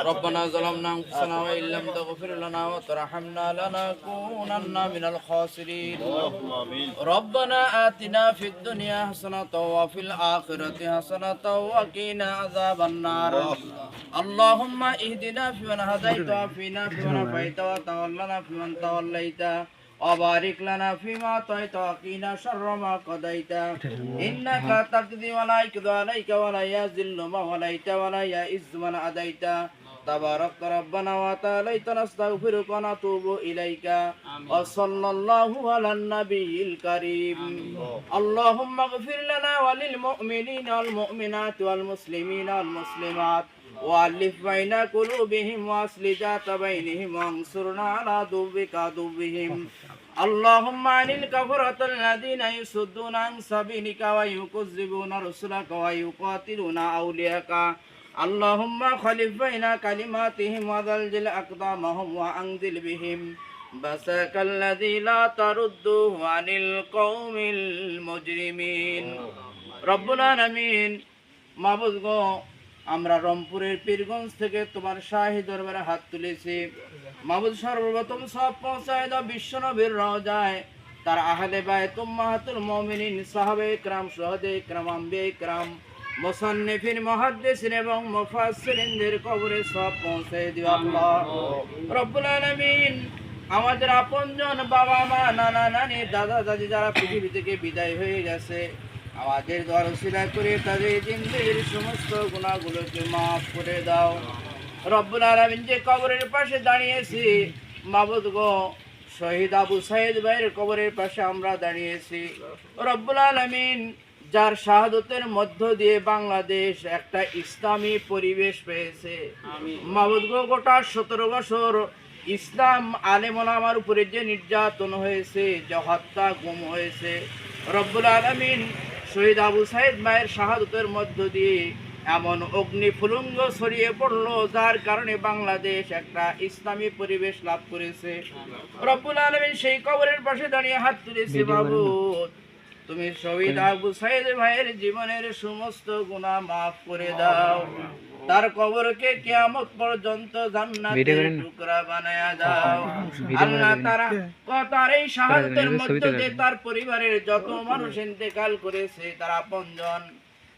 ربنا ظلمنا أنفسنا وإن لم تغفر لنا وترحمنا لنكونن من الخاسرين ربنا آتنا في الدنيا حسنة وفي الآخرة حسنة وقنا عذاب النار اللهم اهدنا فيمن هديت وعافنا فيمن عافيت وتولنا فيمن توليت وبارك لنا فيما أعطيت وقنا شر ما قضيت إنك تقضي ولا يقضى عليك ولا يذل من وليت ولا يعز من عاديت تبارك ربنا وتعاليت نستغفرك ونتوب إليك وصلى الله على النبي الكريم اللهم اغفر لنا وللمؤمنين والمؤمنات والمسلمين والمسلمات وألف بين قلوبهم وأصل ذات بينهم وانصرنا على عدوك عدوهم اللهم عن الكفرة الذين يصدون عن سبيلك ويكذبون رسلك ويقاتلون أولياءك اللهم خلف بين كلماتهم وزلزل أقدامهم وأنزل بهم بسك الذي لا ترده عن القوم المجرمين رب العالمين মাবুদ গো আমরা রংপুরের পীরগঞ্জ থেকে তোমার শাহী দরবারে হাত তুলেছি মাবুদ সর্বপ্রথম সব পৌঁছায় দাও বিশ্বনবীর রওজায় তার আহলে বাইত উম্মাহাতুল মুমিনিন সাহাবে کرام শুহাদা کرام আম্বিয়া کرام মুসান্নিফিন মুহাদ্দিসিন এবং মুফাসসিরিনদের কবরে সব পৌঁছায় দিও আল্লাহ রব্বুল আলামিন আমাদের আপনজন বাবা মা নানা নানি দাদা দাদি যারা পৃথিবী থেকে বিদায় হয়ে গেছে আমাদের দোয়া উসিলা করে তাদের জিন্দেগির সমস্ত গুনাহগুলোকে মাফ করে দাও রব্বুল আলামিন যে কবরের পাশে দাঁড়িয়েছি মাবুদ গো শহীদ আবু সাইদ ভাইয়ের কবরের পাশে আমরা দাঁড়িয়েছি রব্বুল আলামিন যার শাহাদতের মধ্য দিয়ে বাংলাদেশ একটা ইসলামী পরিবেশ পেয়েছে মাবুদ গো গোটা 17 বছর ইসলাম আলেম ওলামার উপরে যে নির্যাতন হয়েছে যে হত্যা গুম হয়েছে রব্বুল আলামিন শহীদ আবু সাইদ ভাইয়ের শাহাদতের মধ্য দিয়ে এমন অগ্নিফুলঙ্গ ছড়িয়ে পড়লো যার কারণে বাংলাদেশ একটা ইসলামী পরিবেশ লাভ করেছে রব্বুল আলামিন সেই কবরের পাশে দাঁড়িয়ে হাত তুলেছি মাবুদ তুমি শহীদ আবু সাইদ ভাইয়ের জীবনের সমস্ত গুনাহ মাফ করে দাও তার কবরকে কিয়ামত পর্যন্ত জান্নাতের টুকরা বানায়া দাও আল্লাহ তার এই শাহাদাতের মধ্যে দিয়ে তার পরিবারের যত মানুষ ইন্তেকাল করেছে তার আপনজন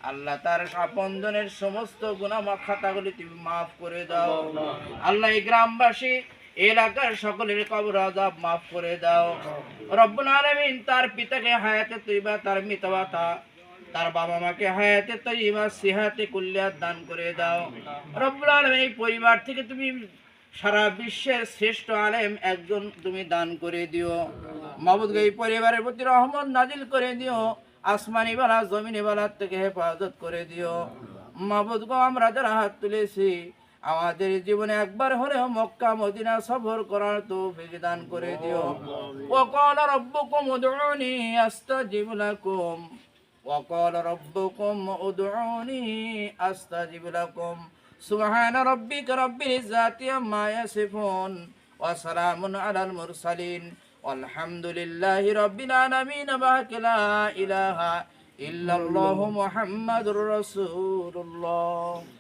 আল্লাহ তার আপনজনের সমস্ত গুনাহ খাতাগুলি তুমি মাফ করে দাও আল্লাহ এই গ্রামবাসী এলাকার সকলের কবর আযাব মাফ করে দাও রব্বুল আলামিন তার পিতাকে হায়াতে তৈয়বা তার মিতওয়াতা তার বাবা মাকে হায়াতে তৈয়বা সিহাতে কুল্লিয়াত দান করে দাও রব্বুল আলামিন এই পরিবার থেকে তুমি সারা বিশ্বের শ্রেষ্ঠ আলেম একজন তুমি দান করে দিও মাবুদ এই পরিবারের প্রতি রহমত নাজিল করে দিও আসমানি বালা জমিনি বালা থেকে হেফাজত করে দিও মাবুদ গো আমরা যারা হাত তুলেছি আমাদের জীবনে একবার হলেও মক্কা মদিনা সফর করার তৌফিক দান করে দিও ওয়া ক্বালা রাব্বুকুম উদউনি আস্তাজিব লাকুম ওয়া ক্বালা রাব্বুকুম উদউনি আস্তাজিব লাকুম সুবহানা রাব্বিকা রাব্বিল ইজ্জাতি আম্মা ইয়াসিফুন ওয়া সালামুন আলাল মুরসালিন আলহামদুলিল্লাহি রাব্বিল আলামিন লা ইলাহা ইল্লাল্লাহু মুহাম্মাদুর রাসূলুল্লাহ।